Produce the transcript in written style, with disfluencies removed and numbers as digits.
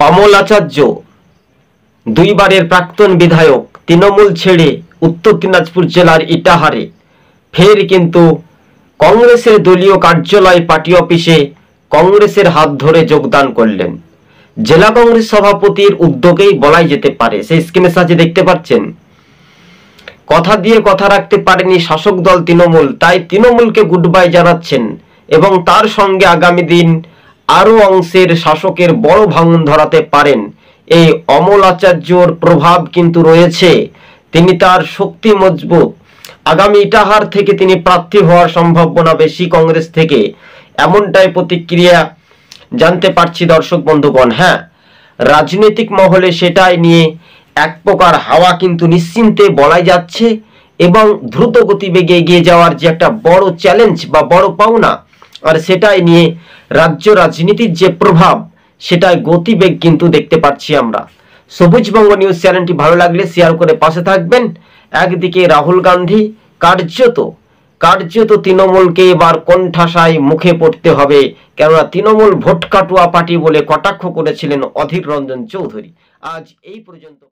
অমল আচার্য দুইবারের প্রাক্তন বিধায়ক তৃণমূল ছেড়ে উত্তর দিনাজপুর জেলার ইটাহারে ফের কিন্তু কংগ্রেসের দলীয় কার্যালয় পার্টি অফিসে কংগ্রেসের হাত ধরে যোগদান করলেন। জেলা কংগ্রেস সভাপতির উদ্যোগেই বলাই যেতে পারে। সেই স্ক্রিনের সাহায্যে দেখতে পাচ্ছেন, কথা দিয়ে কথা রাখতে পারেনি শাসক দল তৃণমূল, তাই তৃণমূলকে গুড বাই জানাচ্ছেন এবং তার সঙ্গে আগামী দিন আরো অংশের শাসকের বড় ভাঙন ধরাতে পারেন। এই অমল আচার্যর প্রভাব কিন্তু রয়েছে, তিনি তার শক্তি মজবুত। আগামী ইটাহার থেকে তিনি প্রার্থী হওয়ার সম্ভাবনা বেশি কংগ্রেস থেকে, এমনটাই প্রতিক্রিয়া জানতে পারছি দর্শক বন্ধুগণ। হ্যাঁ, রাজনৈতিক মহলে সেটাই নিয়ে এক প্রকার হাওয়া কিন্তু নিশ্চিন্তে বলাই যাচ্ছে এবং দ্রুত গতিবেগে এগিয়ে যাওয়ার যে একটা বড় চ্যালেঞ্জ বা বড় পাওনা, আর সেটাই নিয়ে রাজ্য রাজনীতির যে প্রভাব, সেটাই গতিবেগ কিন্তু দেখতে পাচ্ছি আমরা। সবুজবঙ্গ নিউজ চ্যানেলটি ভালো লাগলে শেয়ার করে পাশে থাকবেন। একদিকে রাহুল গান্ধী কার্যত তৃণমূলকে এবার কোণঠাসায় মুখে পড়তে হবে, কেননা তৃণমূল ভোট কাটুয়া পার্টি বলে কটাক্ষ করেছিলেন অধীর রঞ্জন চৌধুরী। আজ এই পর্যন্ত।